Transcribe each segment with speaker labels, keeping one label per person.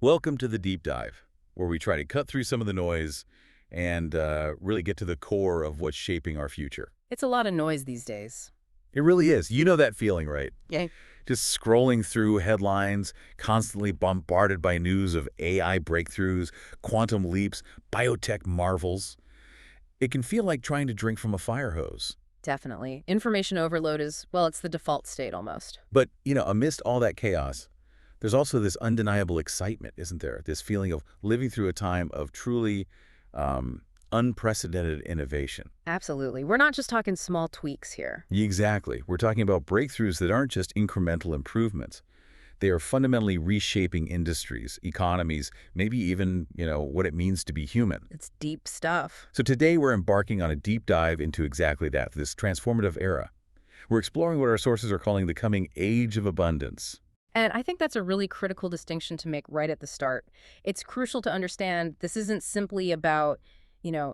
Speaker 1: Welcome to the deep dive, where we try to cut through some of the noise and really get to the core of what's shaping our future.
Speaker 2: It's a lot of noise these days.
Speaker 1: It really is. You know that feeling, right?
Speaker 2: Yeah.
Speaker 1: Just scrolling through headlines, constantly bombarded by news of AI breakthroughs, quantum leaps, biotech marvels. It can feel like trying to drink from a fire hose.
Speaker 2: Definitely. Information overload is, well, it's the default state almost.
Speaker 1: But, amidst all that chaos, there's also this undeniable excitement, isn't there? This feeling of living through a time of truly unprecedented innovation.
Speaker 2: Absolutely. We're not just talking small tweaks here.
Speaker 1: Exactly. We're talking about breakthroughs that aren't just incremental improvements. They are fundamentally reshaping industries, economies, maybe even, what it means to be human.
Speaker 2: It's deep stuff.
Speaker 1: So today we're embarking on a deep dive into exactly that, this transformative era. We're exploring what our sources are calling the coming age of abundance.
Speaker 2: And I think that's a really critical distinction to make right at the start. It's crucial to understand this isn't simply about,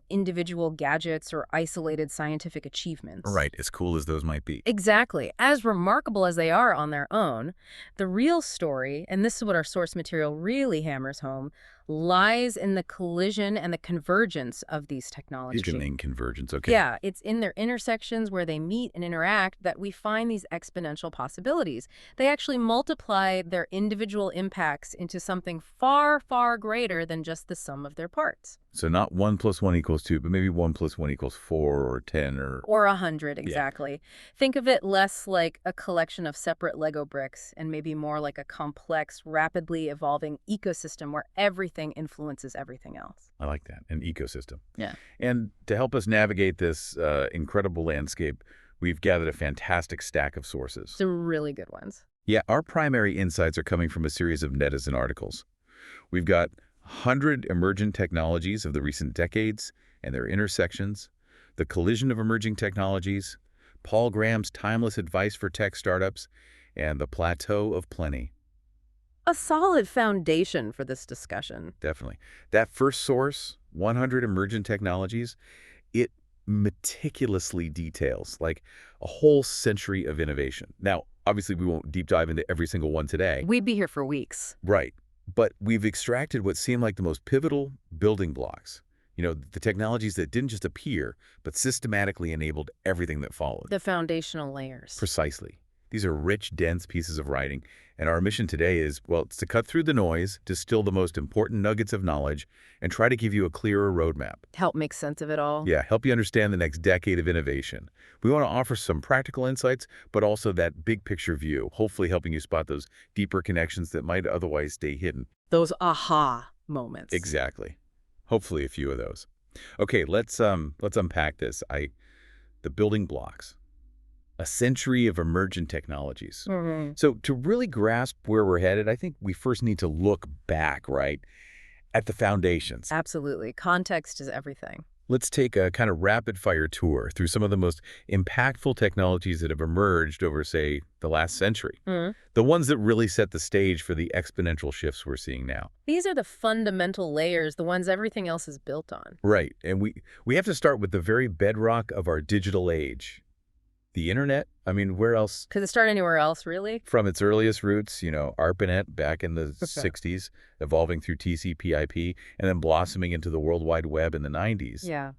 Speaker 2: individual gadgets or isolated scientific achievements.
Speaker 1: Right, as cool as those might be.
Speaker 2: Exactly. As remarkable as they are on their own, the real story, and this is what our source material really hammers home, lies in the collision and the convergence of these technologies.
Speaker 1: Visioning convergence, okay.
Speaker 2: Yeah, it's in their intersections where they meet and interact that we find these exponential possibilities. They actually multiply their individual impacts into something far, far greater than just the sum of their parts.
Speaker 1: So not 1 + 1 = 2, but maybe 1 + 1 = 4 or 10
Speaker 2: Or 100, exactly. Yeah. Think of it less like a collection of separate Lego bricks and maybe more like a complex, rapidly evolving ecosystem where everything influences everything else.
Speaker 1: I like that, an ecosystem.
Speaker 2: Yeah.
Speaker 1: And to help us navigate this incredible landscape, we've gathered a fantastic stack of sources.
Speaker 2: Some really good ones.
Speaker 1: Yeah, our primary insights are coming from a series of netizen articles. We've got 100 emergent technologies of the recent decades and their intersections, the collision of emerging technologies, Paul Graham's timeless advice for tech startups, and the Plateau of Plenty.
Speaker 2: A solid foundation for this discussion.
Speaker 1: Definitely. That first source, 100 emergent technologies, it meticulously details like a whole century of innovation. Now, obviously, we won't deep dive into every single one today.
Speaker 2: We'd be here for weeks.
Speaker 1: Right. But we've extracted what seemed like the most pivotal building blocks. The technologies that didn't just appear, but systematically enabled everything that followed.
Speaker 2: The foundational layers.
Speaker 1: Precisely. These are rich, dense pieces of writing, and our mission today is, well, it's to cut through the noise, distill the most important nuggets of knowledge, and try to give you a clearer roadmap.
Speaker 2: Help make sense of it all.
Speaker 1: Yeah, help you understand the next decade of innovation. We want to offer some practical insights, but also that big picture view, hopefully helping you spot those deeper connections that might otherwise stay hidden.
Speaker 2: Those aha moments.
Speaker 1: Exactly. Hopefully a few of those. Okay, let's unpack this. The building blocks. A century of emergent technologies.
Speaker 2: Mm-hmm.
Speaker 1: So to really grasp where we're headed, I think we first need to look back, right, at the foundations.
Speaker 2: Absolutely. Context is everything.
Speaker 1: Let's take a kind of rapid-fire tour through some of the most impactful technologies that have emerged over, say, the last century.
Speaker 2: Mm-hmm.
Speaker 1: The ones that really set the stage for the exponential shifts we're seeing now.
Speaker 2: These are the fundamental layers, the ones everything else is built on.
Speaker 1: Right. And we have to start with the very bedrock of our digital age. The internet? I mean, where else?
Speaker 2: Could it start anywhere else, really?
Speaker 1: From its earliest roots, ARPANET back in the 60s, evolving through TCP/IP, and then blossoming into the World Wide Web in the 90s.
Speaker 2: Yeah.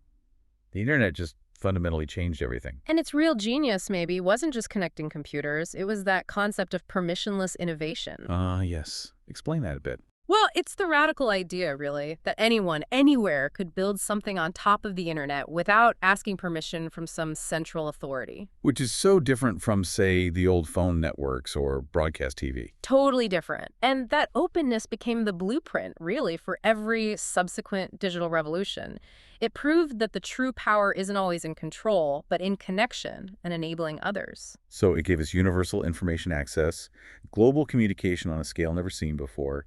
Speaker 1: The internet just fundamentally changed everything.
Speaker 2: And its real genius, maybe, wasn't just connecting computers. It was that concept of permissionless innovation.
Speaker 1: Yes. Explain that a bit.
Speaker 2: Well, it's the radical idea, really, that anyone, anywhere, could build something on top of the internet without asking permission from some central authority.
Speaker 1: Which is so different from, say, the old phone networks or broadcast TV.
Speaker 2: Totally different. And that openness became the blueprint, really, for every subsequent digital revolution. It proved that the true power isn't always in control, but in connection and enabling others.
Speaker 1: So it gave us universal information access, global communication on a scale never seen before,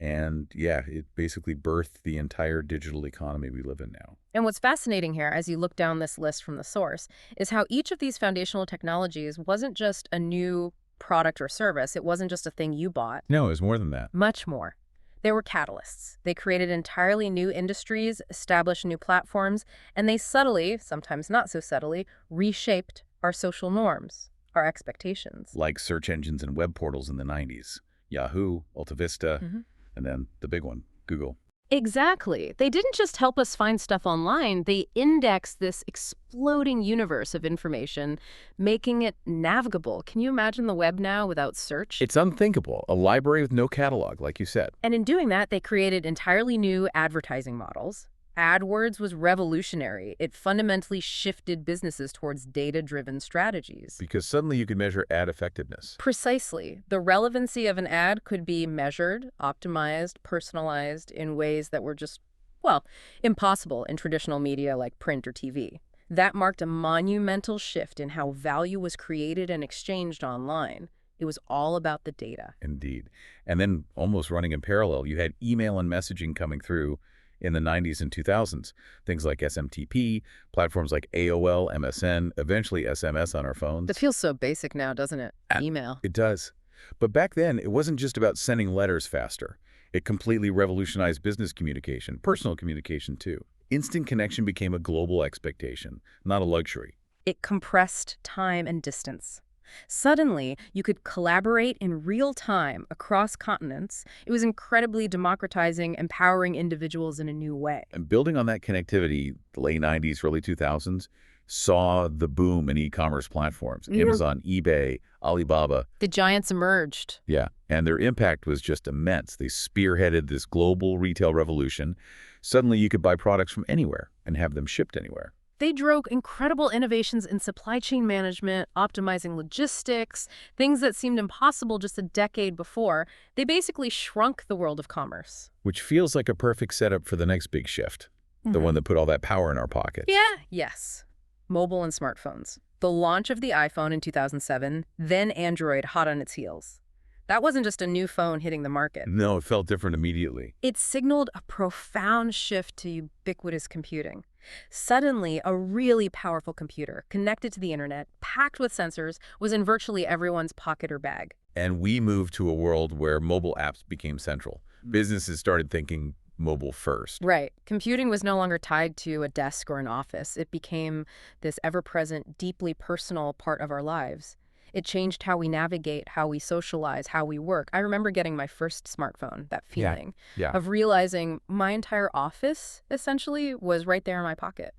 Speaker 1: and yeah, it basically birthed the entire digital economy we live in now.
Speaker 2: And what's fascinating here, as you look down this list from the source, is how each of these foundational technologies wasn't just a new product or service. It wasn't just a thing you bought.
Speaker 1: No, it was more than that.
Speaker 2: Much more. They were catalysts. They created entirely new industries, established new platforms, and they subtly, sometimes not so subtly, reshaped our social norms, our expectations.
Speaker 1: Like search engines and web portals in the 90s. Yahoo, AltaVista. And then the big one, Google.
Speaker 2: Exactly. They didn't just help us find stuff online, they indexed this exploding universe of information, making it navigable. Can you imagine the web now without search?
Speaker 1: It's unthinkable, a library with no catalog, like you said.
Speaker 2: And in doing that, they created entirely new advertising models. AdWords was revolutionary. It fundamentally shifted businesses towards data-driven strategies.
Speaker 1: Because suddenly you could measure ad effectiveness.
Speaker 2: Precisely. The relevancy of an ad could be measured, optimized, personalized in ways that were just, well, impossible in traditional media like print or TV. That marked a monumental shift in how value was created and exchanged online. It was all about the data.
Speaker 1: Indeed. And then almost running in parallel, you had email and messaging coming through in the 90s and 2000s. Things like SMTP, platforms like AOL, MSN, eventually SMS on our phones.
Speaker 2: That feels so basic now, doesn't it?
Speaker 1: Ah,
Speaker 2: Email.
Speaker 1: It does. But back then, it wasn't just about sending letters faster. It completely revolutionized business communication, personal communication too. Instant connection became a global expectation, not a luxury.
Speaker 2: It compressed time and distance. Suddenly, you could collaborate in real time across continents. It was incredibly democratizing, empowering individuals in a new way.
Speaker 1: And building on that connectivity, the late 90s, early 2000s, saw the boom in e-commerce platforms. Amazon, eBay, Alibaba.
Speaker 2: The giants emerged.
Speaker 1: Yeah, and their impact was just immense. They spearheaded this global retail revolution. Suddenly, you could buy products from anywhere and have them shipped anywhere.
Speaker 2: They drove incredible innovations in supply chain management, optimizing logistics, things that seemed impossible just a decade before. They basically shrunk the world of commerce.
Speaker 1: Which feels like a perfect setup for the next big shift, the one that put all that power in our pockets.
Speaker 2: Yeah. Yes. Mobile and smartphones. The launch of the iPhone in 2007, then Android hot on its heels. That wasn't just a new phone hitting the market.
Speaker 1: No, it felt different immediately.
Speaker 2: It signaled a profound shift to ubiquitous computing. Suddenly, a really powerful computer, connected to the internet, packed with sensors, was in virtually everyone's pocket or bag.
Speaker 1: And we moved to a world where mobile apps became central. Businesses started thinking mobile first.
Speaker 2: Right. Computing was no longer tied to a desk or an office. It became this ever-present, deeply personal part of our lives. It changed how we navigate, how we socialize, how we work. I remember getting my first smartphone, that feeling of realizing my entire office, essentially, was right there in my pocket.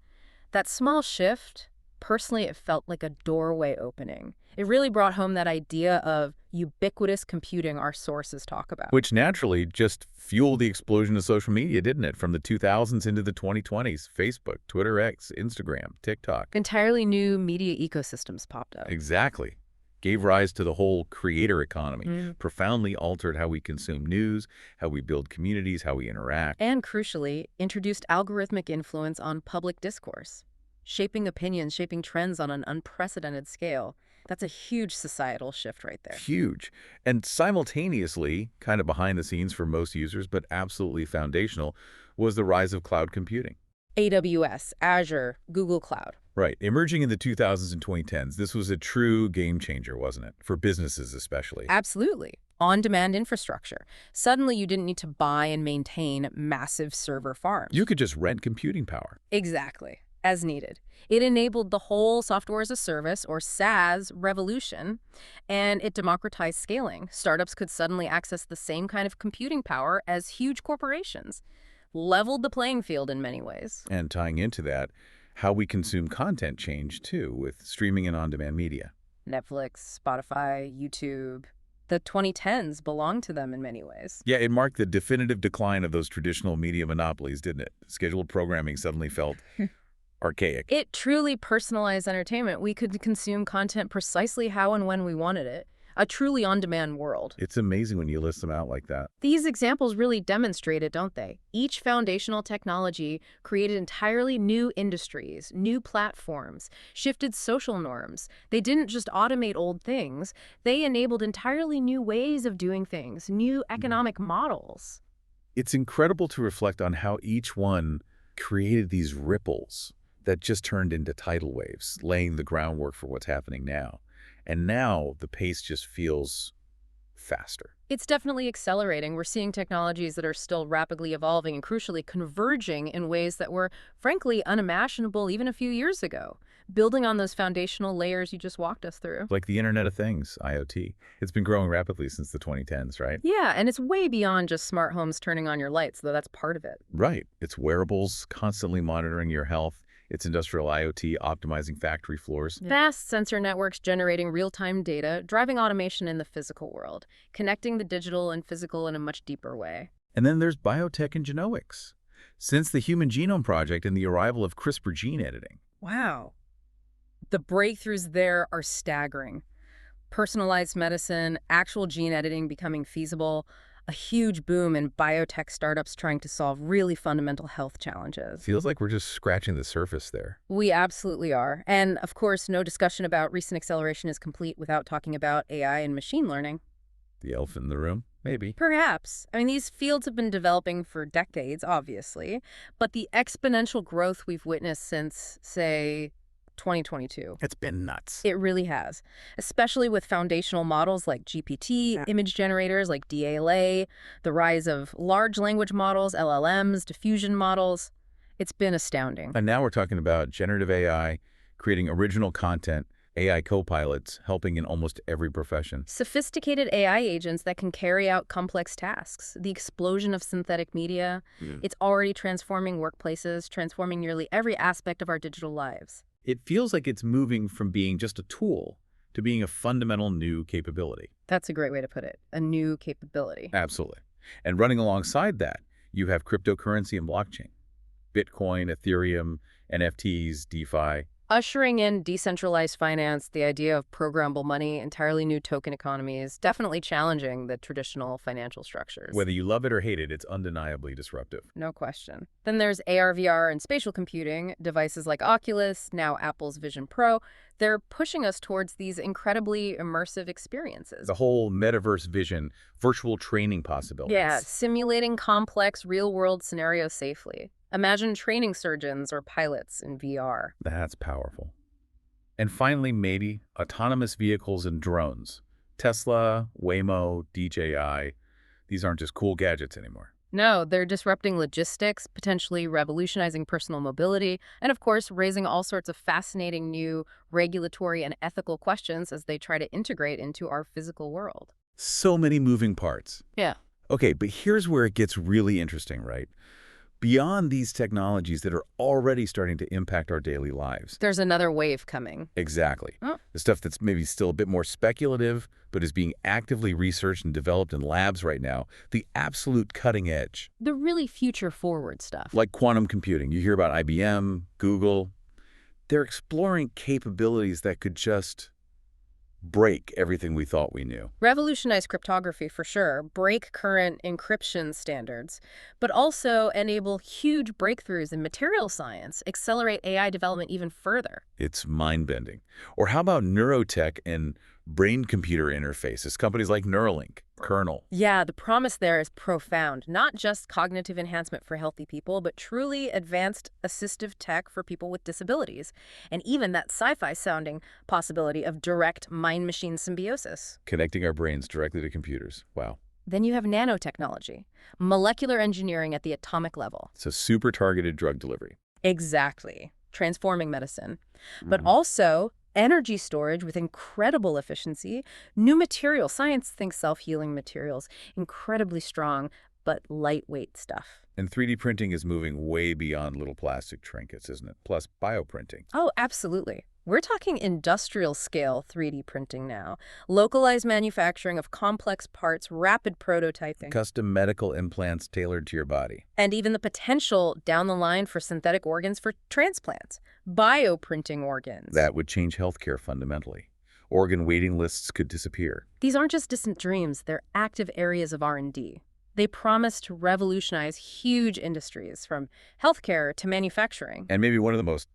Speaker 2: That small shift, personally, it felt like a doorway opening. It really brought home that idea of ubiquitous computing our sources talk about.
Speaker 1: Which naturally just fueled the explosion of social media, didn't it? From the 2000s into the 2020s, Facebook, Twitter X, Instagram, TikTok.
Speaker 2: Entirely new media ecosystems popped up.
Speaker 1: Exactly. Gave rise to the whole creator economy, profoundly altered how we consume news, how we build communities, how we interact.
Speaker 2: And crucially, introduced algorithmic influence on public discourse, shaping opinions, shaping trends on an unprecedented scale. That's a huge societal shift right there.
Speaker 1: Huge. And simultaneously, kind of behind the scenes for most users, but absolutely foundational, was the rise of cloud computing.
Speaker 2: AWS, Azure, Google Cloud.
Speaker 1: Right. Emerging in the 2000s and 2010s, this was a true game changer, wasn't it? For businesses especially.
Speaker 2: Absolutely. On-demand infrastructure. Suddenly you didn't need to buy and maintain massive server farms.
Speaker 1: You could just rent computing power.
Speaker 2: Exactly. As needed. It enabled the whole software as a service, or SaaS, revolution, and it democratized scaling. Startups could suddenly access the same kind of computing power as huge corporations. Leveled the playing field in many ways.
Speaker 1: And tying into that, how we consume content changed too, with streaming and on-demand media.
Speaker 2: Netflix, Spotify, YouTube. The 2010s belonged to them in many ways.
Speaker 1: Yeah, it marked the definitive decline of those traditional media monopolies, didn't it? Scheduled programming suddenly felt archaic.
Speaker 2: It truly personalized entertainment. We could consume content precisely how and when we wanted it. A truly on-demand world.
Speaker 1: It's amazing when you list them out like that.
Speaker 2: These examples really demonstrate it, don't they? Each foundational technology created entirely new industries, new platforms, shifted social norms. They didn't just automate old things. They enabled entirely new ways of doing things, new economic models.
Speaker 1: It's incredible to reflect on how each one created these ripples that just turned into tidal waves, laying the groundwork for what's happening now. And now the pace just feels faster.
Speaker 2: It's definitely accelerating. We're seeing technologies that are still rapidly evolving and crucially converging in ways that were, frankly, unimaginable even a few years ago, building on those foundational layers you just walked us through.
Speaker 1: Like the Internet of Things, IoT. It's been growing rapidly since the 2010s, right?
Speaker 2: Yeah, and it's way beyond just smart homes turning on your lights, though that's part of it.
Speaker 1: Right. It's wearables, constantly monitoring your health. It's industrial IoT, optimizing factory floors.
Speaker 2: Yeah. Vast sensor networks generating real-time data, driving automation in the physical world, connecting the digital and physical in a much deeper way.
Speaker 1: And then there's biotech and genomics. Since the Human Genome Project and the arrival of CRISPR gene editing.
Speaker 2: Wow. The breakthroughs there are staggering. Personalized medicine, actual gene editing becoming feasible, a huge boom in biotech startups trying to solve really fundamental health challenges.
Speaker 1: Feels like we're just scratching the surface there.
Speaker 2: We absolutely are. And of course, no discussion about recent acceleration is complete without talking about AI and machine learning.
Speaker 1: The elephant in the room? Maybe.
Speaker 2: Perhaps. I mean, these fields have been developing for decades, obviously, but the exponential growth we've witnessed since, say, 2022.
Speaker 1: It's been nuts.
Speaker 2: It really has, especially with foundational models like GPT, image generators like DALA, the rise of large language models, LLMs, diffusion models. It's been astounding.
Speaker 1: And now we're talking about generative AI, creating original content, AI co-pilots, helping in almost every profession.
Speaker 2: Sophisticated AI agents that can carry out complex tasks. The explosion of synthetic media, it's already transforming workplaces, transforming nearly every aspect of our digital lives.
Speaker 1: It feels like it's moving from being just a tool to being a fundamental new capability.
Speaker 2: That's a great way to put it. A new capability.
Speaker 1: Absolutely. And running alongside that, you have cryptocurrency and blockchain. Bitcoin, Ethereum, NFTs, DeFi.
Speaker 2: Ushering in decentralized finance, the idea of programmable money, entirely new token economies, definitely challenging the traditional financial structures.
Speaker 1: Whether you love it or hate it, it's undeniably disruptive.
Speaker 2: No question. Then there's AR, VR, and spatial computing, devices like Oculus, now Apple's Vision Pro. They're pushing us towards these incredibly immersive experiences.
Speaker 1: The whole metaverse vision, virtual training possibilities.
Speaker 2: Yeah, simulating complex real-world scenarios safely. Imagine training surgeons or pilots in VR.
Speaker 1: That's powerful. And finally, maybe autonomous vehicles and drones. Tesla, Waymo, DJI. These aren't just cool gadgets anymore.
Speaker 2: No, they're disrupting logistics, potentially revolutionizing personal mobility, and of course, raising all sorts of fascinating new regulatory and ethical questions as they try to integrate into our physical world.
Speaker 1: So many moving parts.
Speaker 2: Yeah.
Speaker 1: Okay, but here's where it gets really interesting, right? Beyond these technologies that are already starting to impact our daily lives.
Speaker 2: There's another wave coming.
Speaker 1: Exactly.
Speaker 2: Oh.
Speaker 1: The stuff that's maybe still a bit more speculative, but is being actively researched and developed in labs right now. The absolute cutting edge.
Speaker 2: The really future-forward stuff.
Speaker 1: Like quantum computing. You hear about IBM, Google. They're exploring capabilities that could just break everything we thought we knew.
Speaker 2: Revolutionize cryptography for sure, break current encryption standards, but also enable huge breakthroughs in material science, accelerate AI development even further.
Speaker 1: It's mind-bending. Or how about neurotech and brain-computer interfaces, companies like Neuralink, Kernel?
Speaker 2: Yeah, the promise there is profound. Not just cognitive enhancement for healthy people, but truly advanced assistive tech for people with disabilities. And even that sci-fi sounding possibility of direct mind-machine symbiosis.
Speaker 1: Connecting our brains directly to computers. Wow.
Speaker 2: Then you have nanotechnology, molecular engineering at the atomic level.
Speaker 1: So super targeted drug delivery.
Speaker 2: Exactly. Transforming medicine. But also energy storage with incredible efficiency, new material science thinks self-healing materials, incredibly strong but lightweight stuff.
Speaker 1: And 3D printing is moving way beyond little plastic trinkets, isn't it? Plus bioprinting.
Speaker 2: Oh, absolutely. We're talking industrial scale 3D printing now. Localized manufacturing of complex parts, rapid prototyping.
Speaker 1: Custom medical implants tailored to your body.
Speaker 2: And even the potential down the line for synthetic organs for transplants. Bioprinting organs.
Speaker 1: That would change healthcare fundamentally. Organ waiting lists could disappear.
Speaker 2: These aren't just distant dreams, they're active areas of R&D. They promise to revolutionize huge industries, from healthcare to manufacturing.
Speaker 1: And maybe one of the most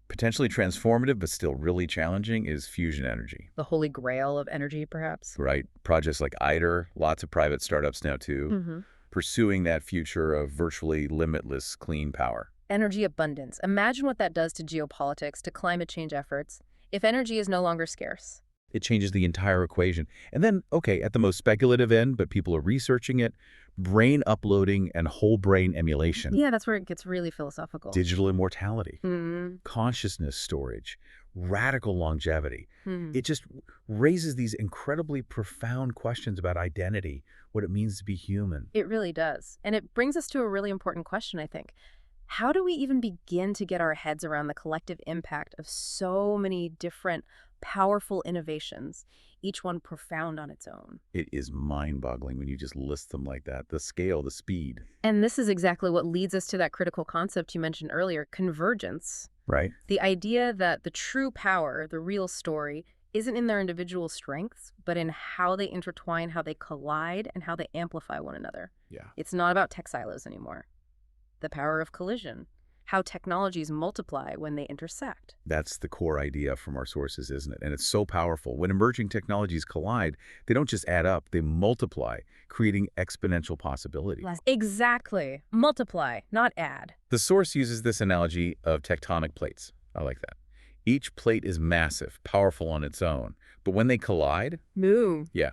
Speaker 1: potentially transformative but still really challenging is fusion energy.
Speaker 2: The holy grail of energy, perhaps?
Speaker 1: Right. Projects like ITER, lots of private startups now too, pursuing that future of virtually limitless clean power.
Speaker 2: Energy abundance. Imagine what that does to geopolitics, to climate change efforts, if energy is no longer scarce.
Speaker 1: It changes the entire equation. And then, okay, at the most speculative end, but people are researching it, brain uploading and whole brain emulation,
Speaker 2: Yeah, that's where it gets really philosophical.
Speaker 1: digital immortality,
Speaker 2: Hmm.
Speaker 1: consciousness storage, radical longevity.
Speaker 2: Hmm.
Speaker 1: It just raises these incredibly profound questions about identity, what it means to be human.
Speaker 2: It really does. And it brings us to a really important question, I think. How do we even begin to get our heads around the collective impact of so many different powerful innovations, each one profound on its own?
Speaker 1: It is mind-boggling when you just list them like that. The scale, the speed.
Speaker 2: And this is exactly what leads us to that critical concept you mentioned earlier, convergence.
Speaker 1: Right?
Speaker 2: The idea that the true power, the real story, isn't in their individual strengths, but in how they intertwine, how they collide, and how they amplify one another.
Speaker 1: Yeah.
Speaker 2: It's not about tech silos anymore. The power of collision, how technologies multiply when they intersect.
Speaker 1: That's the core idea from our sources, isn't it? And it's so powerful. When emerging technologies collide, they don't just add up, they multiply, creating exponential possibility.
Speaker 2: Exactly. Multiply, not add.
Speaker 1: The source uses this analogy of tectonic plates. I like that. Each plate is massive, powerful on its own, but when they collide,
Speaker 2: Move.
Speaker 1: yeah,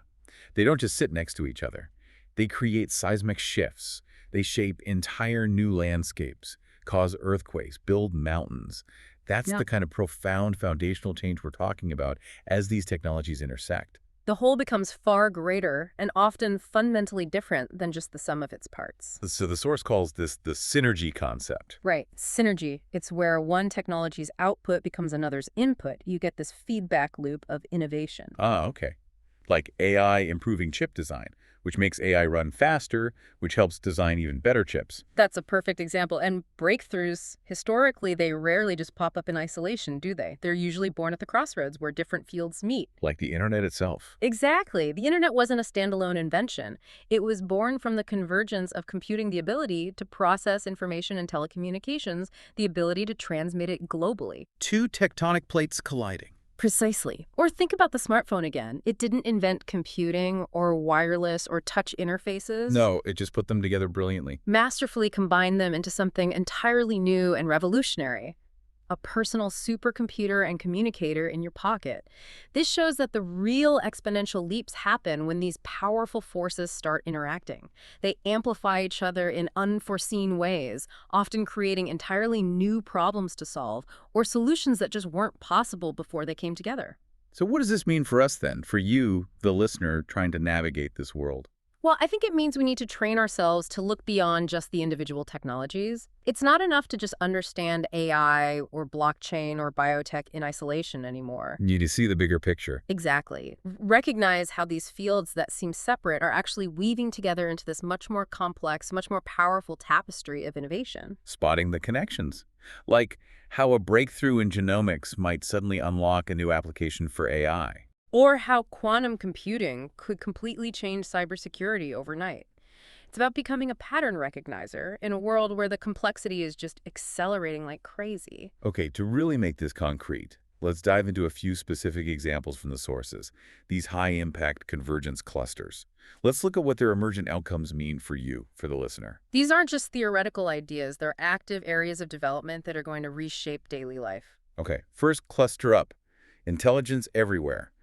Speaker 1: they don't just sit next to each other. They create seismic shifts. They shape entire new landscapes, cause earthquakes, build mountains. That's
Speaker 2: Yeah.
Speaker 1: the kind of profound foundational change we're talking about as these technologies intersect.
Speaker 2: The whole becomes far greater and often fundamentally different than just the sum of its parts.
Speaker 1: So the source calls this the synergy concept.
Speaker 2: Right. Synergy. It's where one technology's output becomes another's input. You get this feedback loop of innovation.
Speaker 1: Ah, okay. Like AI improving chip design, which makes AI run faster, which helps design even better chips.
Speaker 2: That's a perfect example. And breakthroughs, historically, they rarely just pop up in isolation, do they? They're usually born at the crossroads where different fields meet.
Speaker 1: Like the internet itself.
Speaker 2: Exactly. The internet wasn't a standalone invention. It was born from the convergence of computing, the ability to process information and telecommunications, the ability to transmit it globally.
Speaker 1: Two tectonic plates colliding.
Speaker 2: Precisely. Or think about the smartphone again. It didn't invent computing or wireless or touch interfaces.
Speaker 1: No, it just put them together brilliantly.
Speaker 2: Masterfully combined them into something entirely new and revolutionary. A personal supercomputer and communicator in your pocket. This shows that the real exponential leaps happen when these powerful forces start interacting. They amplify each other in unforeseen ways, often creating entirely new problems to solve or solutions that just weren't possible before they came together.
Speaker 1: So what does this mean for us then, for you, the listener, trying to navigate this world?
Speaker 2: Well, I think it means we need to train ourselves to look beyond just the individual technologies. It's not enough to just understand AI or blockchain or biotech in isolation anymore.
Speaker 1: You need to see the bigger picture.
Speaker 2: Exactly. Recognize how these fields that seem separate are actually weaving together into this much more complex, much more powerful tapestry of innovation.
Speaker 1: Spotting the connections. Like how a breakthrough in genomics might suddenly unlock a new application for AI.
Speaker 2: Or how quantum computing could completely change cybersecurity overnight. It's about becoming a pattern recognizer in a world where the complexity is just accelerating like crazy.
Speaker 1: Okay, to really make this concrete, let's dive into a few specific examples from the sources, these high-impact convergence clusters. Let's look at what their emergent outcomes mean for you, for the listener.
Speaker 2: These aren't just theoretical ideas, they're active areas of development that are going to reshape daily life.
Speaker 1: Okay, first cluster up. Intelligence everywhere.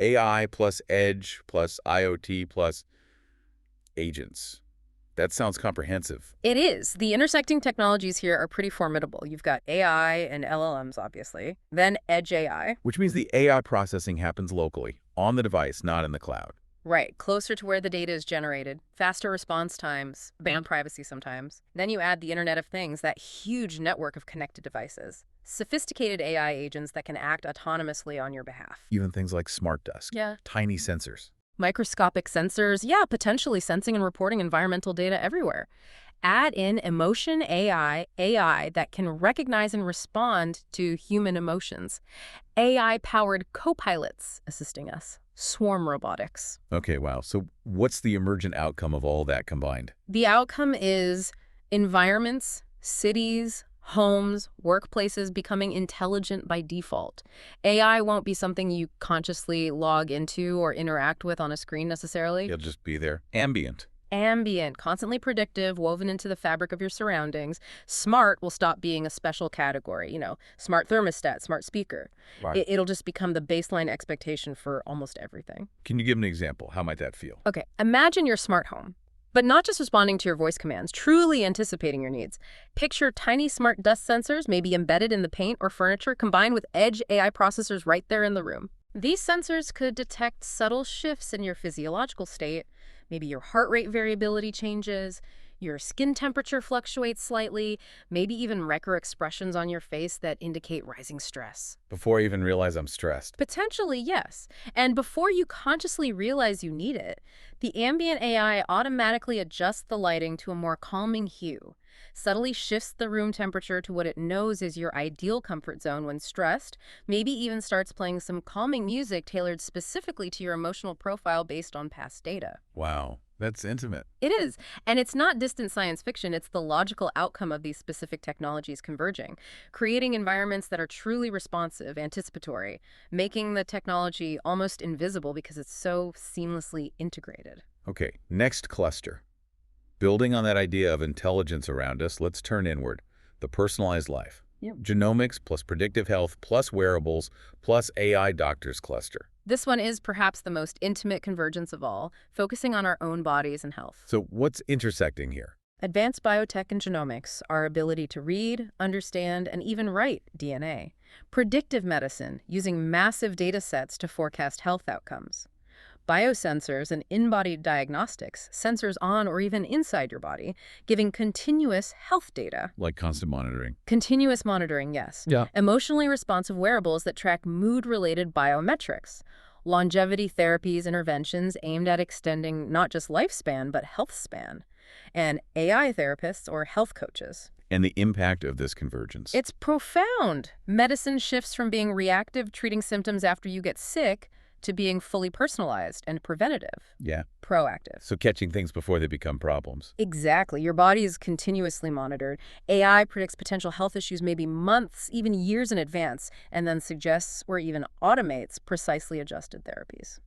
Speaker 1: AI plus edge plus IoT plus agents. That sounds comprehensive.
Speaker 2: It is. The intersecting technologies here are pretty formidable. You've got AI and LLMs, obviously, then edge AI.
Speaker 1: Which means the AI processing happens locally, on the device, not in the cloud.
Speaker 2: Right, closer to where the data is generated, faster response times, band privacy sometimes. Then you add the Internet of Things, that huge network of connected devices. Sophisticated AI agents that can act autonomously on your behalf.
Speaker 1: Even things like smart dusk.
Speaker 2: Yeah.
Speaker 1: Tiny sensors.
Speaker 2: Microscopic sensors, yeah, potentially sensing and reporting environmental data everywhere. Add in emotion AI that can recognize and respond to human emotions. AI-powered co-pilots assisting us. Swarm robotics.
Speaker 1: Okay, wow. So what's the emergent outcome of all that combined?
Speaker 2: The outcome is environments, cities, homes, workplaces becoming intelligent by default. AI won't be something you consciously log into or interact with on a screen necessarily.
Speaker 1: It'll just be there. Ambient.
Speaker 2: Ambient, constantly predictive, woven into the fabric of your surroundings. Smart will stop being a special category, smart thermostat, smart speaker.
Speaker 1: Right.
Speaker 2: It'll just become the baseline expectation for almost everything.
Speaker 1: Can you give an example? How might that feel?
Speaker 2: Okay, imagine your smart home, but not just responding to your voice commands, truly anticipating your needs. Picture tiny smart dust sensors, maybe embedded in the paint or furniture, combined with edge AI processors right there in the room. These sensors could detect subtle shifts in your physiological state. Maybe your heart rate variability changes, your skin temperature fluctuates slightly, maybe even record expressions on your face that indicate rising stress.
Speaker 1: Before I even realize I'm stressed.
Speaker 2: Potentially, yes. And before you consciously realize you need it, the ambient AI automatically adjusts the lighting to a more calming hue, subtly shifts the room temperature to what it knows is your ideal comfort zone when stressed, maybe even starts playing some calming music tailored specifically to your emotional profile based on past data.
Speaker 1: Wow, that's intimate.
Speaker 2: It is. And it's not distant science fiction, it's the logical outcome of these specific technologies converging, creating environments that are truly responsive, anticipatory, making the technology almost invisible because it's so seamlessly integrated.
Speaker 1: Okay, next cluster. Building on that idea of intelligence around us, let's turn inward. The personalized life.
Speaker 2: Yep.
Speaker 1: Genomics plus predictive health plus wearables plus AI doctors cluster.
Speaker 2: This one is perhaps the most intimate convergence of all, focusing on our own bodies and health.
Speaker 1: So what's intersecting here?
Speaker 2: Advanced biotech and genomics, our ability to read, understand, and even write DNA. Predictive medicine, using massive data sets to forecast health outcomes. Biosensors and in-body diagnostics, sensors on or even inside your body, giving continuous health data.
Speaker 1: Like constant monitoring.
Speaker 2: Continuous monitoring, yes.
Speaker 1: Yeah.
Speaker 2: Emotionally responsive wearables that track mood-related biometrics. Longevity therapies interventions aimed at extending not just lifespan, but health span. And AI therapists or health coaches.
Speaker 1: And the impact of this convergence.
Speaker 2: It's profound. Medicine shifts from being reactive, treating symptoms after you get sick, to being fully personalized and preventative.
Speaker 1: Yeah.
Speaker 2: Proactive.
Speaker 1: So catching things before they become problems.
Speaker 2: Exactly. Your body is continuously monitored. AI predicts potential health issues maybe months, even years in advance, and then suggests or even automates precisely adjusted therapies.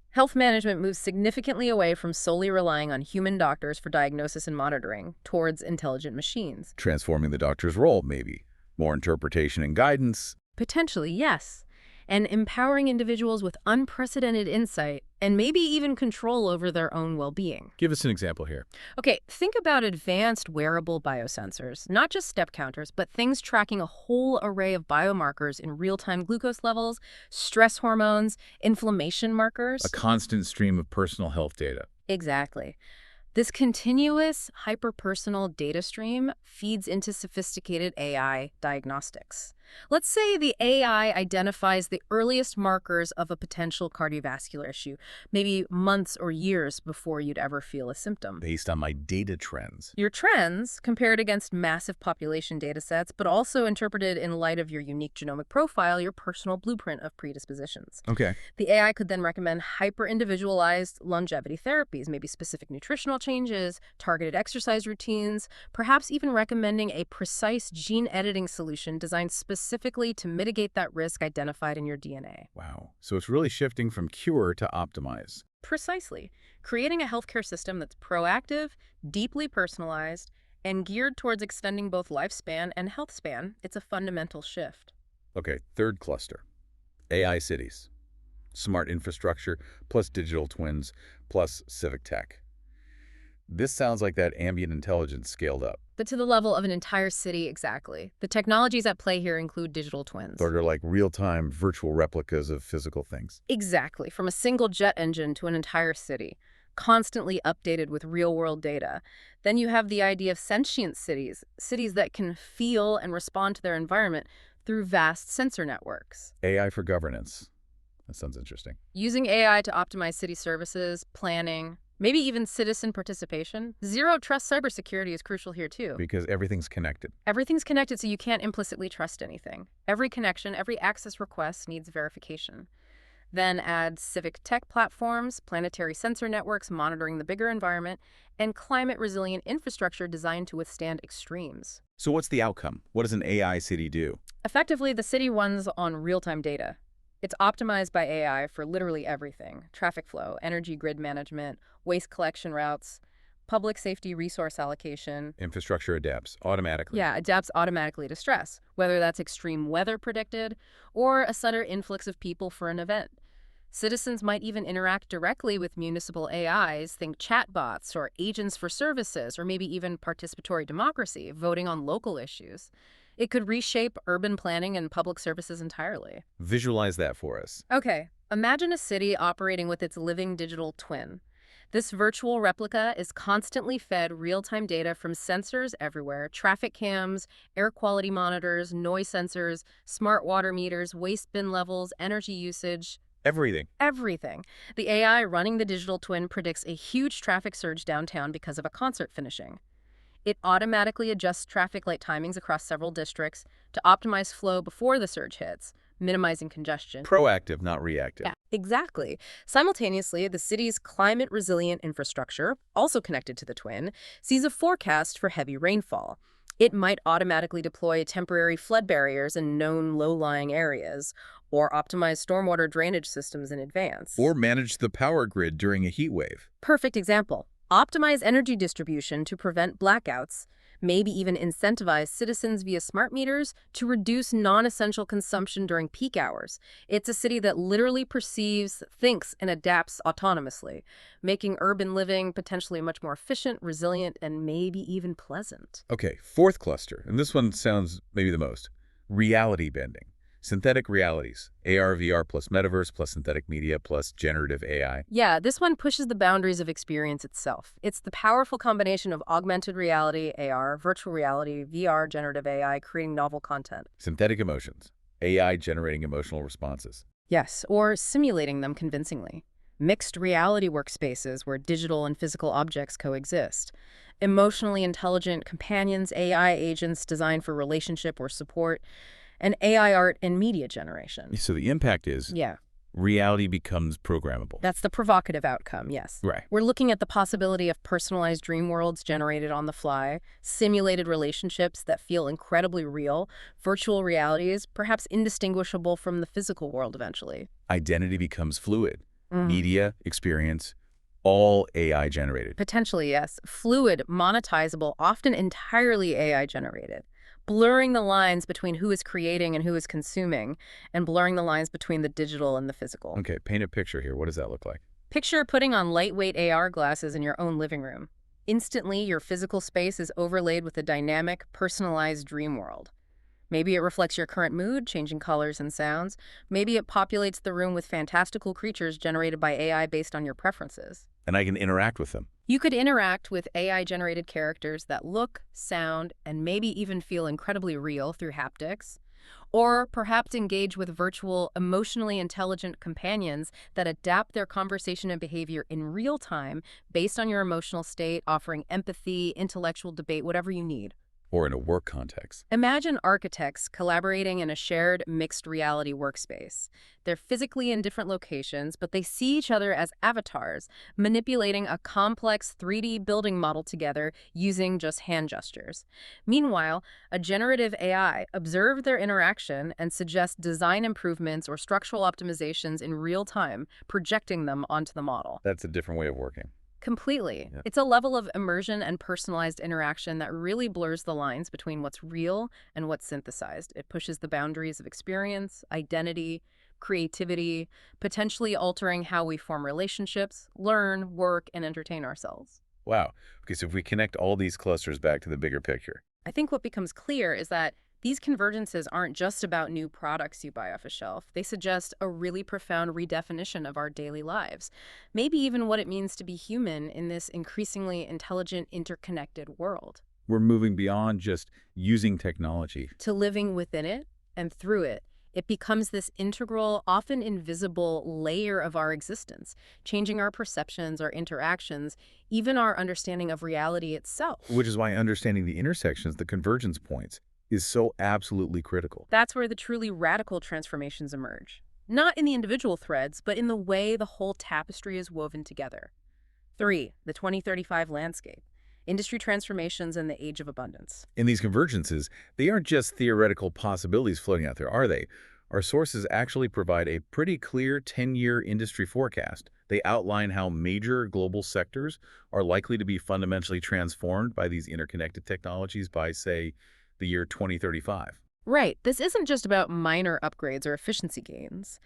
Speaker 2: Health management moves significantly away from solely relying on human doctors for diagnosis and monitoring towards intelligent machines.
Speaker 1: Transforming the doctor's role, maybe. More interpretation and guidance.
Speaker 2: Potentially, yes. And empowering individuals with unprecedented insight and maybe even control over their own well-being.
Speaker 1: Give us an example here.
Speaker 2: Okay, think about advanced wearable biosensors, not just step counters, but things tracking a whole array of biomarkers in real-time glucose levels, stress hormones, inflammation markers.
Speaker 1: A constant stream of personal health data.
Speaker 2: Exactly. This continuous, hyper-personal data stream feeds into sophisticated AI diagnostics. Let's say the AI identifies the earliest markers of a potential cardiovascular issue, maybe months or years before you'd ever feel a symptom.
Speaker 1: Based on my data trends.
Speaker 2: Your trends, compared against massive population data sets, but also interpreted in light of your unique genomic profile, your personal blueprint of predispositions.
Speaker 1: Okay.
Speaker 2: The AI could then recommend hyper-individualized longevity therapies, maybe specific nutritional changes, targeted exercise routines, perhaps even recommending a precise gene editing solution designed specifically to mitigate that risk identified in your DNA.
Speaker 1: Wow. So it's really shifting from cure to optimize.
Speaker 2: Precisely. Creating a healthcare system that's proactive, deeply personalized, and geared towards extending both lifespan and health span. It's a fundamental shift.
Speaker 1: Okay, third cluster. AI cities. Smart infrastructure plus digital twins plus civic tech. This sounds like that ambient intelligence scaled up.
Speaker 2: But to the level of an entire city, exactly. The technologies at play here include digital twins.
Speaker 1: Sort of like real-time virtual replicas of physical things.
Speaker 2: Exactly. From a single jet engine to an entire city, constantly updated with real-world data. Then you have the idea of sentient cities, cities that can feel and respond to their environment through vast sensor networks.
Speaker 1: AI for governance. That sounds interesting.
Speaker 2: Using AI to optimize city services, planning, maybe even citizen participation. Zero trust cybersecurity is crucial here too.
Speaker 1: Because everything's connected.
Speaker 2: Everything's connected, so you can't implicitly trust anything. Every connection, every access request needs verification. Then add civic tech platforms, planetary sensor networks monitoring the bigger environment, and climate-resilient infrastructure designed to withstand extremes.
Speaker 1: So what's the outcome? What does an AI city do?
Speaker 2: Effectively, the city runs on real-time data. It's optimized by AI for literally everything: traffic flow, energy grid management, waste collection routes. Public safety resource allocation,
Speaker 1: Infrastructure adapts automatically.
Speaker 2: yeah, adapts automatically to stress, whether that's extreme weather predicted or a sudden influx of people for an event. Citizens might even interact directly with municipal AIs, think chatbots or agents for services, or maybe even participatory democracy, voting on local issues. It could reshape urban planning and public services entirely.
Speaker 1: Visualize that for us.
Speaker 2: Okay, imagine a city operating with its living digital twin. This virtual replica is constantly fed real-time data from sensors everywhere, traffic cams, air quality monitors, noise sensors, smart water meters, waste bin levels, energy usage,
Speaker 1: Everything.
Speaker 2: everything. The AI running the digital twin predicts a huge traffic surge downtown because of a concert finishing. It automatically adjusts traffic light timings across several districts to optimize flow before the surge hits, minimizing congestion.
Speaker 1: Proactive, not reactive.
Speaker 2: Yeah, exactly. Simultaneously, the city's climate-resilient infrastructure, also connected to the twin, sees a forecast for heavy rainfall. It might automatically deploy temporary flood barriers in known low-lying areas, or optimize stormwater drainage systems in advance.
Speaker 1: Or manage the power grid during a heat wave.
Speaker 2: Perfect example. Optimize energy distribution to prevent blackouts, maybe even incentivize citizens via smart meters to reduce non-essential consumption during peak hours. It's a city that literally perceives, thinks, and adapts autonomously, making urban living potentially much more efficient, resilient, and maybe even pleasant.
Speaker 1: Okay, fourth cluster, and this one sounds maybe the most. Reality bending. Synthetic realities. AR, VR plus metaverse plus synthetic media plus generative AI.
Speaker 2: Yeah, this one pushes the boundaries of experience itself. It's the powerful combination of augmented reality, AR, virtual reality, VR, generative AI, creating novel content.
Speaker 1: Synthetic emotions. AI generating emotional responses.
Speaker 2: Yes, or simulating them convincingly. Mixed reality workspaces where digital and physical objects coexist. Emotionally intelligent companions, AI agents designed for relationship or support, and AI art and media generation.
Speaker 1: So the impact is
Speaker 2: Yeah,
Speaker 1: reality becomes programmable.
Speaker 2: that's the provocative outcome, yes.
Speaker 1: Right.
Speaker 2: We're looking at the possibility of personalized dream worlds generated on the fly, simulated relationships that feel incredibly real, virtual realities, perhaps indistinguishable from the physical world eventually.
Speaker 1: Identity becomes fluid.
Speaker 2: Mm.
Speaker 1: Media, experience, all AI generated.
Speaker 2: Potentially, yes. Fluid, monetizable, often entirely AI generated. Blurring the lines between who is creating and who is consuming, and blurring the lines between the digital and the physical.
Speaker 1: Okay, paint a picture here. What does that look like?
Speaker 2: Picture putting on lightweight AR glasses in your own living room. Instantly, your physical space is overlaid with a dynamic, personalized dream world. Maybe it reflects your current mood, changing colors and sounds. Maybe it populates the room with fantastical creatures generated by AI based on your preferences.
Speaker 1: And I can interact with them.
Speaker 2: You could interact with AI-generated characters that look, sound, and maybe even feel incredibly real through haptics. Or perhaps engage with virtual, emotionally intelligent companions that adapt their conversation and behavior in real time based on your emotional state, offering empathy, intellectual debate, whatever you need.
Speaker 1: Or in a work context.
Speaker 2: Imagine architects collaborating in a shared mixed reality workspace. They're physically in different locations, but they see each other as avatars, manipulating a complex 3D building model together using just hand gestures. Meanwhile, a generative AI observes their interaction and suggests design improvements or structural optimizations in real time, projecting them onto the model.
Speaker 1: That's a different way of working.
Speaker 2: Completely.
Speaker 1: Yeah.
Speaker 2: It's a level of immersion and personalized interaction that really blurs the lines between what's real and what's synthesized. It pushes the boundaries of experience, identity, creativity, potentially altering how we form relationships, learn, work, and entertain ourselves.
Speaker 1: Wow. Okay, so if we connect all these clusters back to the bigger picture.
Speaker 2: I think what becomes clear is that these convergences aren't just about new products you buy off a shelf. They suggest a really profound redefinition of our daily lives, maybe even what it means to be human in this increasingly intelligent, interconnected world.
Speaker 1: We're moving beyond just using technology.
Speaker 2: To living within it and through it, it becomes this integral, often invisible layer of our existence, changing our perceptions, our interactions, even our understanding of reality itself.
Speaker 1: Which is why understanding the intersections, the convergence points, is so absolutely critical.
Speaker 2: That's where the truly radical transformations emerge. Not in the individual threads, but in the way the whole tapestry is woven together. 3. The 2035 landscape. Industry transformations in the age of abundance.
Speaker 1: In these convergences, they aren't just theoretical possibilities floating out there, are they? Our sources actually provide a pretty clear 10-year industry forecast. They outline how major global sectors are likely to be fundamentally transformed by these interconnected technologies by, say, the year 2035.
Speaker 2: Right. This isn't just about minor upgrades or efficiency gains.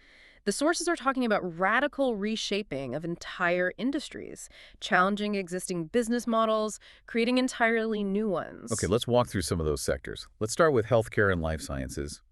Speaker 2: The sources are talking about radical reshaping of entire industries, challenging existing business models, creating entirely new
Speaker 1: Okay,
Speaker 2: ones.
Speaker 1: let's walk through some of those sectors. Let's start with healthcare and life sciences.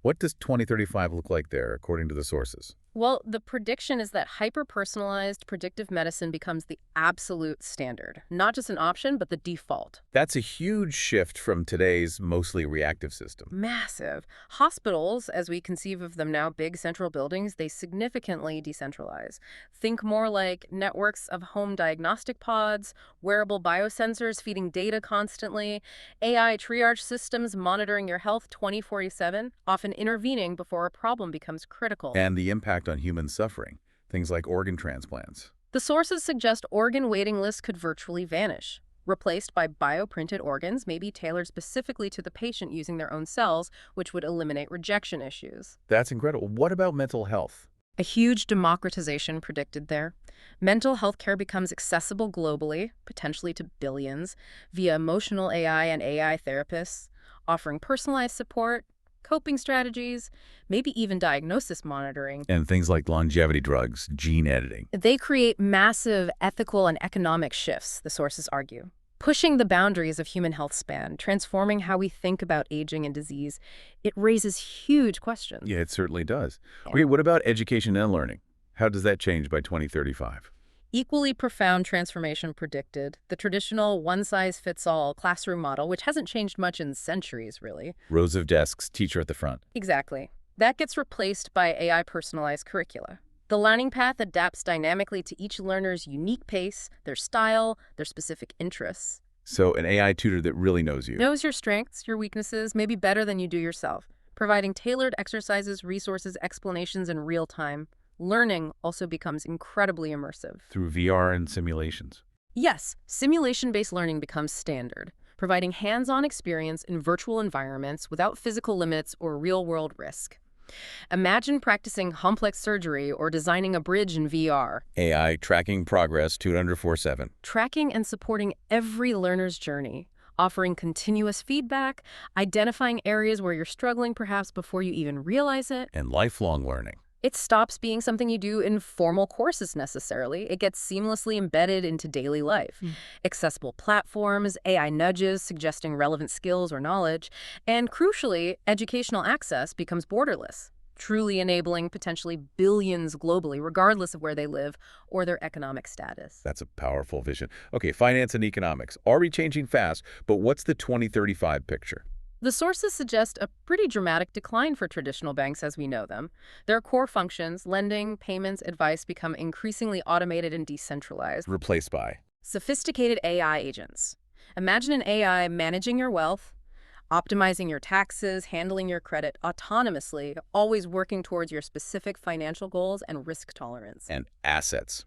Speaker 1: What does 2035 look like there, according to the sources?
Speaker 2: Well, the prediction is that hyper-personalized predictive medicine becomes the absolute standard, not just an option, but the default.
Speaker 1: That's a huge shift from today's mostly reactive system.
Speaker 2: Massive. Hospitals, as we conceive of them now, big central buildings, they significantly decentralize. Think more like networks of home diagnostic pods, wearable biosensors feeding data constantly, AI triage systems monitoring your health 24/7, often intervening before a problem becomes critical.
Speaker 1: And the impact on human suffering, things like organ transplants.
Speaker 2: The sources suggest organ waiting lists could virtually vanish, replaced by bioprinted organs, maybe tailored specifically to the patient using their own cells, which would eliminate rejection issues.
Speaker 1: That's incredible. What about mental health?
Speaker 2: A huge democratization predicted there. Mental health care becomes accessible globally, potentially to billions, via emotional AI and AI therapists, offering personalized support, coping strategies, maybe even diagnosis monitoring.
Speaker 1: And things like longevity drugs, gene editing.
Speaker 2: They create massive ethical and economic shifts, the sources argue, pushing the boundaries of human health span, transforming how we think about aging and disease. It raises huge questions.
Speaker 1: Yeah, it certainly does.
Speaker 2: Yeah.
Speaker 1: Okay, what about education and learning? How does that change by 2035?
Speaker 2: Equally profound transformation predicted. The traditional one-size-fits-all classroom model, which hasn't changed much in centuries, really.
Speaker 1: Rows of desks, teacher at the front.
Speaker 2: Exactly. That gets replaced by AI-personalized curricula. The learning path adapts dynamically to each learner's unique pace, their style, their specific interests.
Speaker 1: So an AI tutor that really knows you.
Speaker 2: Knows your strengths, your weaknesses, maybe better than you do yourself, providing tailored exercises, resources, explanations in real time. Learning also becomes incredibly immersive.
Speaker 1: Through VR and simulations.
Speaker 2: Yes, simulation-based learning becomes standard, providing hands-on experience in virtual environments without physical limits or real-world risk. Imagine practicing complex surgery or designing a bridge in VR.
Speaker 1: AI tracking progress 24/7.
Speaker 2: Tracking and supporting every learner's journey, offering continuous feedback, identifying areas where you're struggling perhaps before you even realize it.
Speaker 1: And lifelong learning.
Speaker 2: It stops being something you do in formal courses necessarily. It gets seamlessly embedded into daily life. Accessible platforms, AI nudges suggesting relevant skills or knowledge, and crucially, educational access becomes borderless, truly enabling potentially billions globally, regardless of where they live or their economic status.
Speaker 1: That's a powerful vision. Okay, finance and economics. Already changing fast, but what's the 2035 picture?
Speaker 2: The sources suggest a pretty dramatic decline for traditional banks as we know them. Their core functions, lending, payments, advice, become increasingly automated and decentralized.
Speaker 1: Replaced by.
Speaker 2: Sophisticated AI agents. Imagine an AI managing your wealth, optimizing your taxes, handling your credit autonomously, always working towards your specific financial goals and risk tolerance.
Speaker 1: And assets.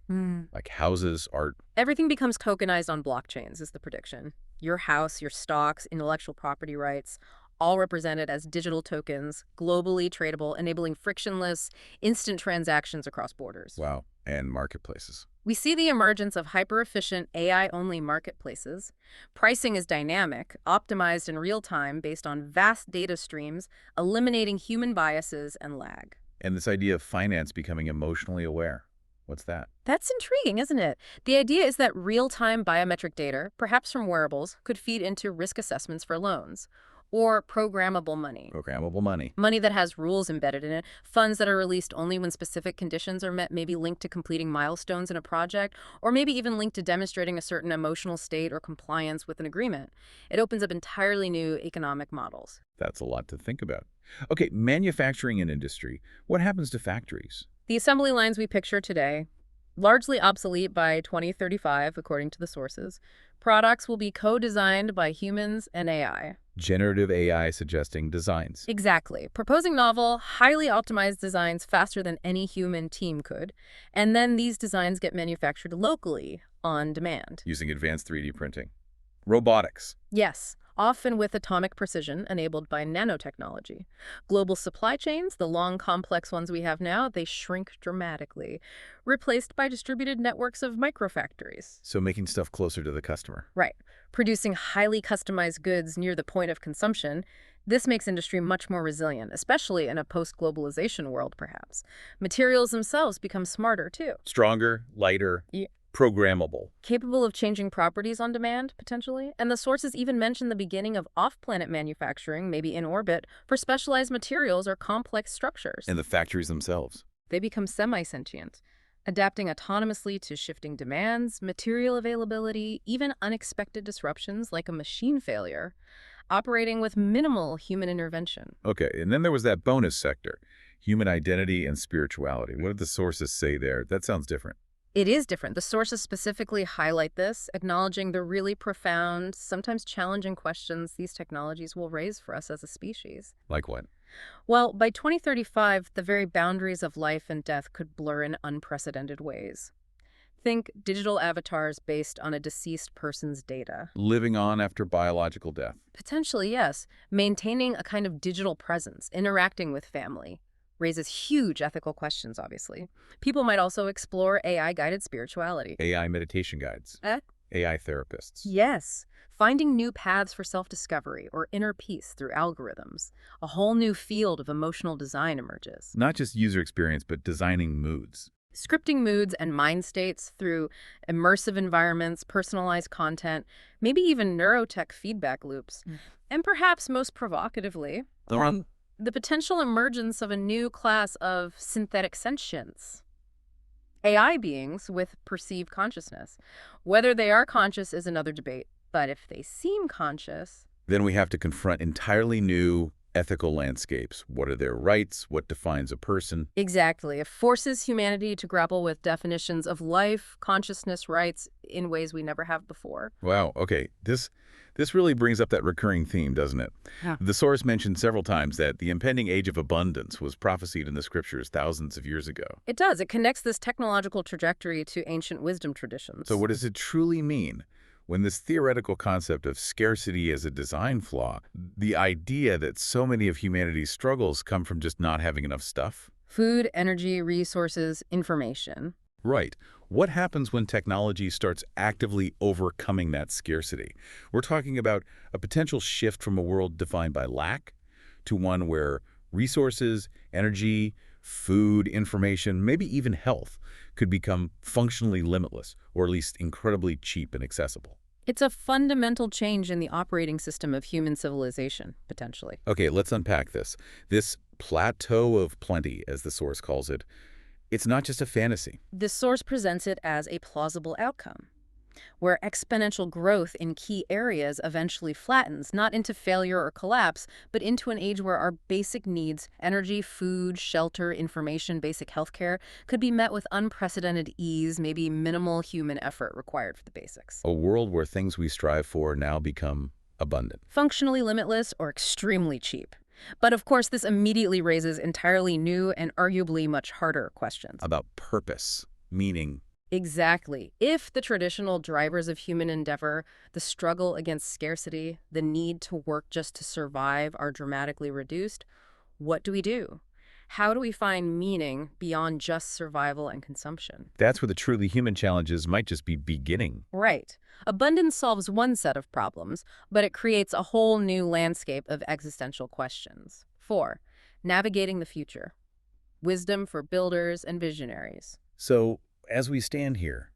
Speaker 1: Like houses, art.
Speaker 2: Everything becomes tokenized on blockchains, is the prediction. Your house, your stocks, intellectual property rights, all represented as digital tokens, globally tradable, enabling frictionless, instant transactions across borders.
Speaker 1: Wow. And marketplaces.
Speaker 2: We see the emergence of hyper-efficient AI-only marketplaces. Pricing is dynamic, optimized in real time based on vast data streams, eliminating human biases and lag.
Speaker 1: And this idea of finance becoming emotionally aware. What's that?
Speaker 2: That's intriguing, isn't it? The idea is that real-time biometric data, perhaps from wearables, could feed into risk assessments for loans. Or programmable money.
Speaker 1: Programmable money.
Speaker 2: Money that has rules embedded in it, funds that are released only when specific conditions are met, maybe linked to completing milestones in a project, or maybe even linked to demonstrating a certain emotional state or compliance with an agreement. It opens up entirely new economic models.
Speaker 1: That's a lot to think about. Okay, manufacturing and industry. What happens to factories?
Speaker 2: The assembly lines we picture today, largely obsolete by 2035, according to the sources, products will be co-designed by humans and AI.
Speaker 1: Generative AI suggesting designs.
Speaker 2: Exactly. Proposing novel, highly optimized designs faster than any human team could. And then these designs get manufactured locally, on demand.
Speaker 1: Using advanced 3D printing. Robotics.
Speaker 2: Yes. often with atomic precision enabled by nanotechnology. Global supply chains, the long, complex ones we have now, they shrink dramatically, replaced by distributed networks of microfactories.
Speaker 1: So making stuff closer to the customer.
Speaker 2: Right. Producing highly customized goods near the point of consumption, this makes industry much more resilient, especially in a post-globalization world, perhaps. Materials themselves become smarter, too.
Speaker 1: Stronger, lighter, programmable.
Speaker 2: Capable of changing properties on demand, potentially. And the sources even mention the beginning of off-planet manufacturing, maybe in orbit, for specialized materials or complex structures.
Speaker 1: And the factories themselves.
Speaker 2: They become semi-sentient, adapting autonomously to shifting demands, material availability, even unexpected disruptions like a machine failure, operating with minimal human intervention.
Speaker 1: Okay, and then there was that bonus sector, human identity and spirituality. What did the sources say there? That sounds different.
Speaker 2: It is different. The sources specifically highlight this, acknowledging the really profound, sometimes challenging questions these technologies will raise for us as a species.
Speaker 1: Like what?
Speaker 2: Well, by 2035, the very boundaries of life and death could blur in unprecedented ways. Think digital avatars based on a deceased person's data.
Speaker 1: Living on after biological death.
Speaker 2: Potentially, yes. Maintaining a kind of digital presence, interacting with family, raises huge ethical questions, obviously. People might also explore AI-guided spirituality.
Speaker 1: AI meditation guides. AI therapists.
Speaker 2: Yes. Finding new paths for self-discovery or inner peace through algorithms. A whole new field of emotional design emerges.
Speaker 1: Not just user experience, but designing moods.
Speaker 2: Scripting moods and mind states through immersive environments, personalized content, maybe even neurotech feedback loops. And perhaps most provocatively, the potential emergence of a new class of synthetic sentience. AI beings with perceived consciousness. Whether they are conscious is another debate, but if they seem conscious...
Speaker 1: Then we have to confront entirely new ethical landscapes. What are their rights? What defines a person?
Speaker 2: Exactly. It forces humanity to grapple with definitions of life, consciousness, rights in ways we never have before.
Speaker 1: Wow, okay. This really brings up that recurring theme, doesn't it?
Speaker 2: Yeah.
Speaker 1: The source mentioned several times that the impending age of abundance was prophesied in the scriptures thousands of years ago.
Speaker 2: It does. It connects this technological trajectory to ancient wisdom traditions.
Speaker 1: So what does it truly mean? When this theoretical concept of scarcity as a design flaw, the idea that so many of humanity's struggles come from just not having enough stuff?
Speaker 2: Food, energy, resources, information.
Speaker 1: Right. What happens when technology starts actively overcoming that scarcity? We're talking about a potential shift from a world defined by lack to one where resources, energy, food, information, maybe even health could become functionally limitless, or at least incredibly cheap and accessible.
Speaker 2: It's a fundamental change in the operating system of human civilization, potentially.
Speaker 1: Okay, let's unpack this. This Plateau of Plenty, as the source calls it, it's not just a fantasy.
Speaker 2: This source presents it as a plausible outcome, where exponential growth in key areas eventually flattens, not into failure or collapse, but into an age where our basic needs, energy, food, shelter, information, basic healthcare, could be met with unprecedented ease, maybe minimal human effort required for the basics.
Speaker 1: A world where things we strive for now become abundant.
Speaker 2: Functionally limitless or extremely cheap. But of course, this immediately raises entirely new and arguably much harder questions.
Speaker 1: About purpose, meaning.
Speaker 2: Exactly. If the traditional drivers of human endeavor, the struggle against scarcity, the need to work just to survive are dramatically reduced, what do we do? How do we find meaning beyond just survival and consumption?
Speaker 1: That's where the truly human challenges might just be beginning.
Speaker 2: Right. Abundance solves one set of problems, but it creates a whole new landscape of existential questions. 4. Navigating the future. Wisdom for builders and visionaries.
Speaker 1: So, as we stand here,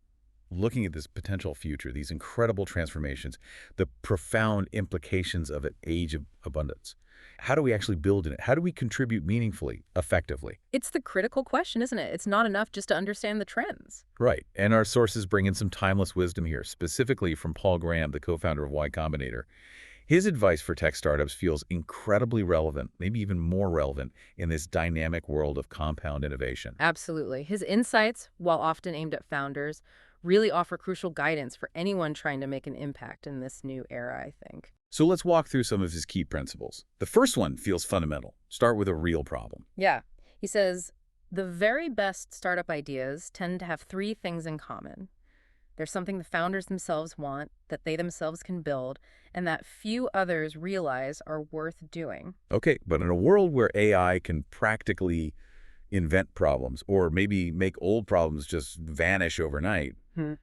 Speaker 1: looking at this potential future, these incredible transformations, the profound implications of an age of abundance, how do we actually build in it? How do we contribute meaningfully, effectively?
Speaker 2: It's the critical question, isn't it? It's not enough just to understand the trends.
Speaker 1: Right. And our sources bring in some timeless wisdom here, specifically from Paul Graham, the co-founder of Y Combinator. His advice for tech startups feels incredibly relevant, maybe even more relevant, in this dynamic world of compound innovation.
Speaker 2: Absolutely. His insights, while often aimed at founders, really offer crucial guidance for anyone trying to make an impact in this new era, I think.
Speaker 1: So let's walk through some of his key principles. The first one feels fundamental. Start with a real problem.
Speaker 2: Yeah. He says, the very best startup ideas tend to have 3 things in common. There's something the founders themselves want, that they themselves can build, and that few others realize are worth doing.
Speaker 1: Okay, but in a world where AI can practically invent problems or maybe make old problems just vanish overnight,
Speaker 2: Hmm.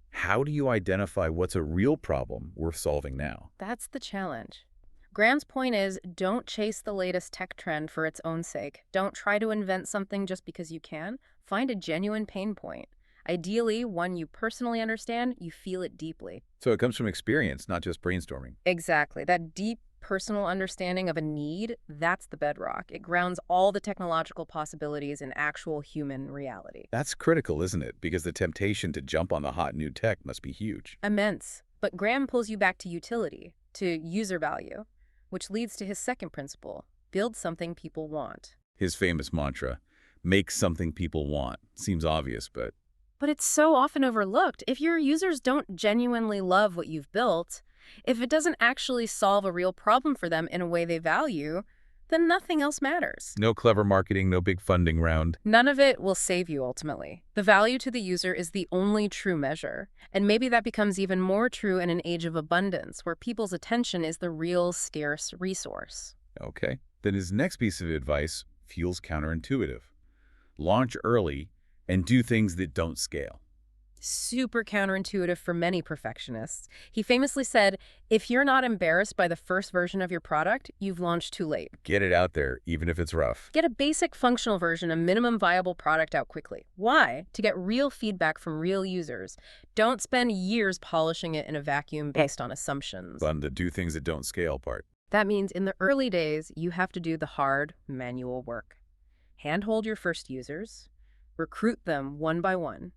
Speaker 1: how do you identify what's a real problem worth solving now?
Speaker 2: That's the challenge. Graham's point is, don't chase the latest tech trend for its own sake. Don't try to invent something just because you can. Find a genuine pain point. Ideally, one you personally understand, you feel it deeply.
Speaker 1: So it comes from experience, not just brainstorming.
Speaker 2: Exactly. That deep personal understanding of a need, that's the bedrock. It grounds all the technological possibilities in actual human reality.
Speaker 1: That's critical, isn't it? Because the temptation to jump on the hot new tech must be huge.
Speaker 2: Immense. But Graham pulls you back to utility, to user value, which leads to his second principle: build something people want.
Speaker 1: His famous mantra, make something people want, seems obvious, but
Speaker 2: But it's so often overlooked. If your users don't genuinely love what you've built, if it doesn't actually solve a real problem for them in a way they value, then nothing else matters.
Speaker 1: no clever marketing, no big funding round.
Speaker 2: None of it will save you ultimately. The value to the user is the only true measure. And maybe that becomes even more true in an age of abundance, where people's attention is the real scarce resource.
Speaker 1: Okay. Then his next piece of advice feels counterintuitive. Launch early and do things that don't scale.
Speaker 2: Super counterintuitive for many perfectionists. He famously said, if you're not embarrassed by the first version of your product, you've launched too late.
Speaker 1: Get it out there, even if it's rough.
Speaker 2: Get a basic functional version, a minimum viable product out quickly. Why? To get real feedback from real users. Don't spend years polishing it in a vacuum based on assumptions.
Speaker 1: On the do things that don't scale part.
Speaker 2: That means in the early days, you have to do the hard, manual work. Handhold your first users, recruit them one by one,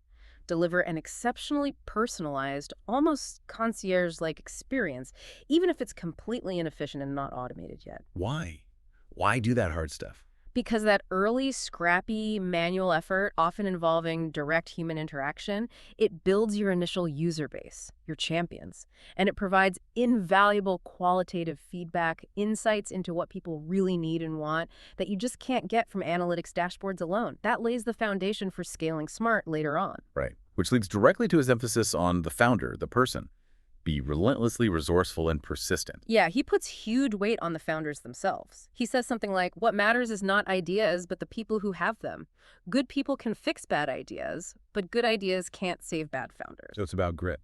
Speaker 2: deliver an exceptionally personalized, almost concierge-like experience, even if it's completely inefficient and not automated yet.
Speaker 1: Why? Why do that hard stuff?
Speaker 2: Because that early, scrappy, manual effort, often involving direct human interaction, it builds your initial user base, your champions, and it provides invaluable qualitative feedback, insights into what people really need and want that you just can't get from analytics dashboards alone. That lays the foundation for scaling smart later on.
Speaker 1: Right. Which leads directly to his emphasis on the founder, the person. Be relentlessly resourceful and persistent.
Speaker 2: Yeah, he puts huge weight on the founders themselves. He says something like, what matters is not ideas, but the people who have them. Good people can fix bad ideas, but good ideas can't save bad founders.
Speaker 1: So it's about grit,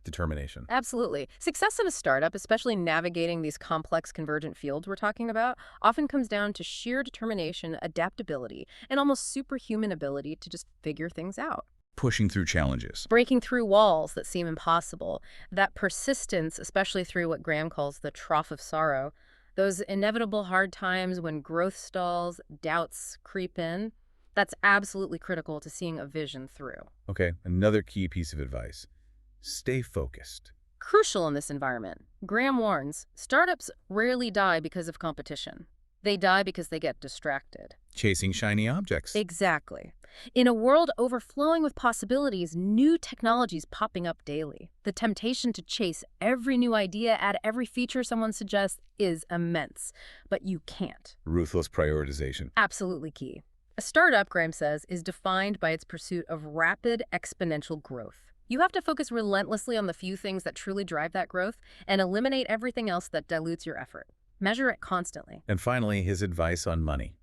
Speaker 1: determination.
Speaker 2: Absolutely. Success in a startup, especially navigating these complex convergent fields we're talking about, often comes down to sheer determination, adaptability, and almost superhuman ability to just figure things out.
Speaker 1: Pushing through challenges.
Speaker 2: Breaking through walls that seem impossible. That persistence, especially through what Graham calls the trough of sorrow, those inevitable hard times when growth stalls, doubts creep in, that's absolutely critical to seeing a vision through.
Speaker 1: Okay, another key piece of advice. Stay focused.
Speaker 2: Crucial in this environment. Graham warns, startups rarely die because of competition. They die because they get distracted.
Speaker 1: Chasing shiny objects.
Speaker 2: Exactly. In a world overflowing with possibilities, new technologies popping up daily. The temptation to chase every new idea, add every feature someone suggests, is immense. But you can't.
Speaker 1: Ruthless prioritization.
Speaker 2: Absolutely key. A startup, Graham says, is defined by its pursuit of rapid exponential growth. You have to focus relentlessly on the few things that truly drive that growth and eliminate everything else that dilutes your effort. Measure it constantly.
Speaker 1: And finally, his advice on money.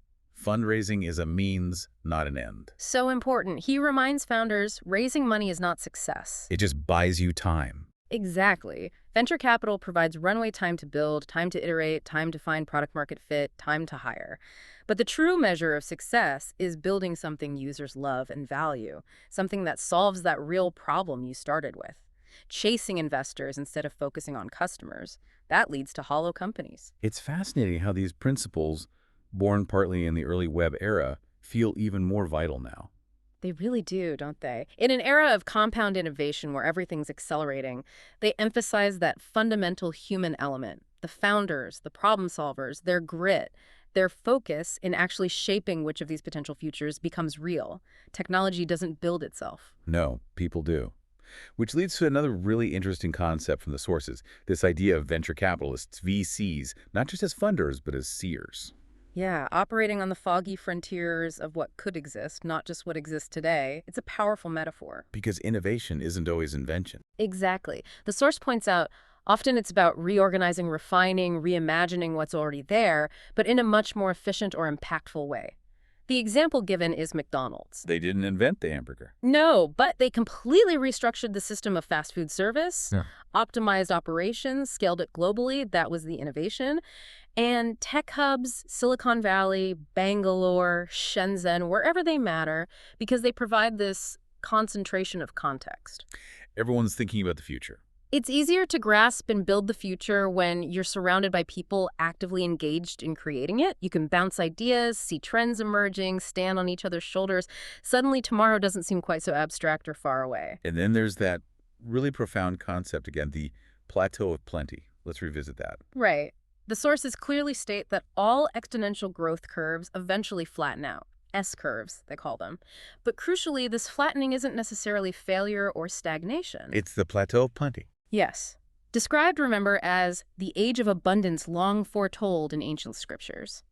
Speaker 1: Fundraising is a means, not an end.
Speaker 2: So important. He reminds founders, raising money is not success.
Speaker 1: It just buys you time.
Speaker 2: Exactly. Venture capital provides runway time to build, time to iterate, time to find product market fit, time to hire. But the true measure of success is building something users love and value, something that solves that real problem you started with. Chasing investors instead of focusing on customers, that leads to hollow companies.
Speaker 1: It's fascinating how these principles, born partly in the early web era, feel even more vital now.
Speaker 2: They really do, don't they? In an era of compound innovation where everything's accelerating, they emphasize that fundamental human element, the founders, the problem solvers, their grit, their focus in actually shaping which of these potential futures becomes real. Technology doesn't build itself.
Speaker 1: No, people do. Which leads to another really interesting concept from the sources, this idea of venture capitalists, VCs, not just as funders, but as seers.
Speaker 2: Yeah, operating on the foggy frontiers of what could exist, not just what exists today. It's a powerful metaphor.
Speaker 1: Because innovation isn't always invention.
Speaker 2: Exactly. The source points out often it's about reorganizing, refining, reimagining what's already there, but in a much more efficient or impactful way. The example given is McDonald's.
Speaker 1: They didn't invent the hamburger.
Speaker 2: No, but they completely restructured the system of fast food service,
Speaker 1: Yeah.
Speaker 2: optimized operations, scaled it globally. That was the innovation. And tech hubs, Silicon Valley, Bangalore, Shenzhen, wherever they matter, because they provide this concentration of context.
Speaker 1: Everyone's thinking about the future.
Speaker 2: It's easier to grasp and build the future when you're surrounded by people actively engaged in creating it. You can bounce ideas, see trends emerging, stand on each other's shoulders. Suddenly, tomorrow doesn't seem quite so abstract or far away.
Speaker 1: And then there's that really profound concept again, the Plateau of Plenty. Let's revisit that.
Speaker 2: Right. The sources clearly state that all exponential growth curves eventually flatten out. S-curves, they call them. But crucially, this flattening isn't necessarily failure or stagnation.
Speaker 1: It's the Plateau of Plenty.
Speaker 2: Yes. Described, remember, as the age of abundance long foretold in ancient scriptures.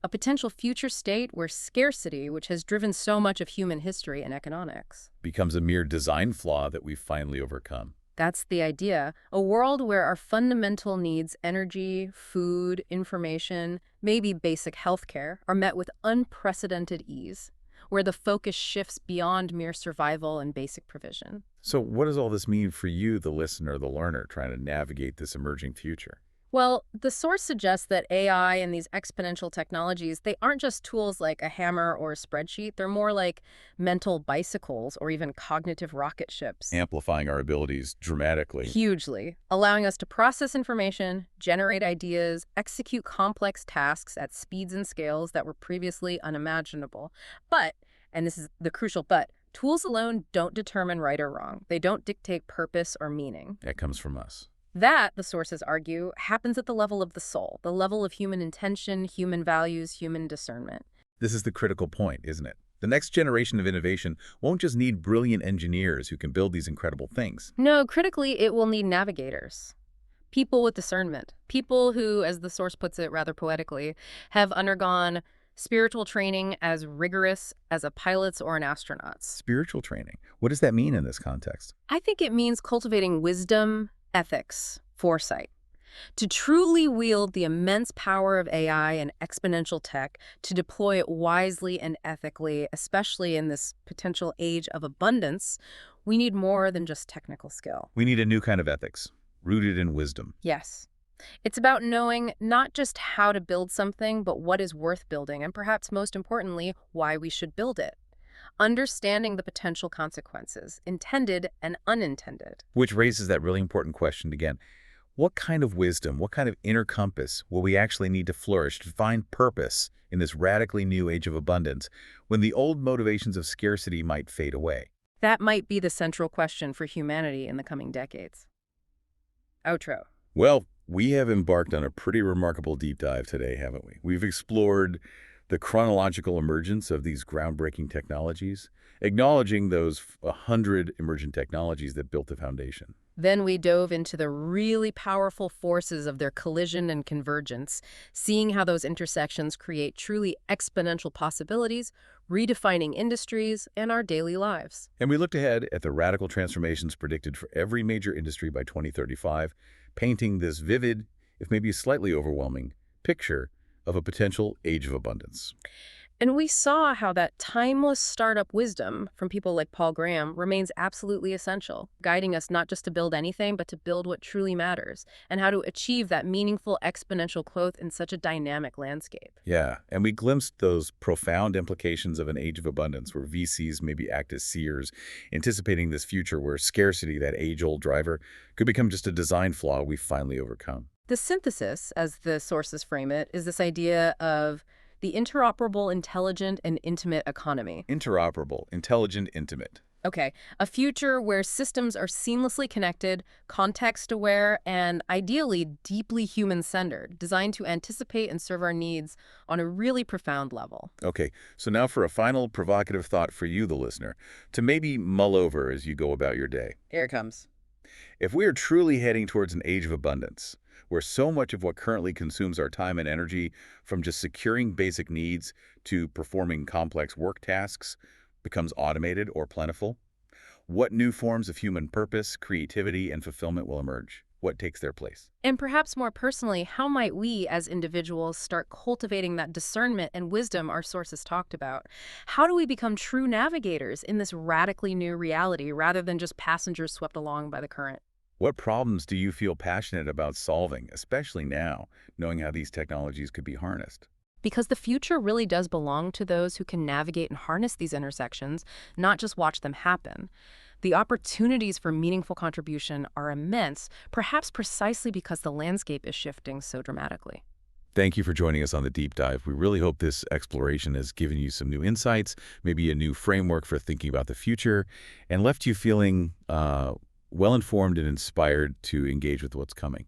Speaker 2: A potential future state where scarcity, which has driven so much of human history and economics,
Speaker 1: Becomes a mere design flaw that we've finally overcome.
Speaker 2: that's the idea. A world where our fundamental needs, energy, food, information, maybe basic healthcare, are met with unprecedented ease, where the focus shifts beyond mere survival and basic provision.
Speaker 1: So what does all this mean for you, the listener, the learner, trying to navigate this emerging future?
Speaker 2: Well, the source suggests that AI and these exponential technologies, they aren't just tools like a hammer or a spreadsheet. They're more like mental bicycles or even cognitive rocket ships.
Speaker 1: Amplifying our abilities dramatically.
Speaker 2: Hugely, allowing us to process information, generate ideas, execute complex tasks at speeds and scales that were previously unimaginable. But, and this is the crucial but, tools alone don't determine right or wrong. They don't dictate purpose or meaning.
Speaker 1: That comes from us.
Speaker 2: That, the sources argue, happens at the level of the soul, the level of human intention, human values, human discernment.
Speaker 1: This is the critical point, isn't it? The next generation of innovation won't just need brilliant engineers who can build these incredible things.
Speaker 2: No, critically, it will need navigators. People with discernment. People who, as the source puts it rather poetically, have undergone spiritual training as rigorous as a pilot's or an astronaut's.
Speaker 1: Spiritual training. What does that mean in this context?
Speaker 2: I think it means cultivating wisdom, ethics, foresight. To truly wield the immense power of AI and exponential tech, to deploy it wisely and ethically, especially in this potential age of abundance, we need more than just technical skill.
Speaker 1: We need a new kind of ethics, rooted in wisdom.
Speaker 2: Yes. It's about knowing not just how to build something, but what is worth building, and perhaps most importantly, why we should build it. Understanding the potential consequences, intended and unintended.
Speaker 1: Which raises that really important question again. What kind of wisdom, what kind of inner compass will we actually need to flourish to find purpose in this radically new age of abundance when the old motivations of scarcity might fade away?
Speaker 2: That might be the central question for humanity in the coming decades. Outro.
Speaker 1: Well, we have embarked on a pretty remarkable deep dive today, haven't we? We've explored the chronological emergence of these groundbreaking technologies, acknowledging those 100 emergent technologies that built the foundation.
Speaker 2: Then we dove into the really powerful forces of their collision and convergence, seeing how those intersections create truly exponential possibilities, redefining industries and our daily lives.
Speaker 1: And we looked ahead at the radical transformations predicted for every major industry by 2035, painting this vivid, if maybe slightly overwhelming, picture of a potential age of abundance.
Speaker 2: And we saw how that timeless startup wisdom from people like Paul Graham remains absolutely essential, guiding us not just to build anything, but to build what truly matters, and how to achieve that meaningful exponential growth in such a dynamic landscape.
Speaker 1: Yeah, and we glimpsed those profound implications of an age of abundance where VCs maybe act as seers, anticipating this future where scarcity, that age-old driver, could become just a design flaw we've finally overcome.
Speaker 2: The synthesis, as the sources frame it, is this idea of the interoperable, intelligent, and intimate economy.
Speaker 1: Interoperable, intelligent, intimate.
Speaker 2: Okay, a future where systems are seamlessly connected, context-aware, and ideally deeply human-centered, designed to anticipate and serve our needs on a really profound level.
Speaker 1: Okay, so now for a final provocative thought for you, the listener, to maybe mull over as you go about your day.
Speaker 2: Here it comes.
Speaker 1: If we are truly heading towards an age of abundance, where so much of what currently consumes our time and energy, from just securing basic needs to performing complex work tasks, becomes automated or plentiful? What new forms of human purpose, creativity, and fulfillment will emerge? What takes their place?
Speaker 2: And perhaps more personally, how might we as individuals start cultivating that discernment and wisdom our sources talked about? How do we become true navigators in this radically new reality rather than just passengers swept along by the current?
Speaker 1: What problems do you feel passionate about solving, especially now, knowing how these technologies could be harnessed?
Speaker 2: Because the future really does belong to those who can navigate and harness these intersections, not just watch them happen. The opportunities for meaningful contribution are immense, perhaps precisely because the landscape is shifting so dramatically.
Speaker 1: Thank you for joining us on the deep dive. We really hope this exploration has given you some new insights, maybe a new framework for thinking about the future, and left you feeling well-informed and inspired to engage with what's coming.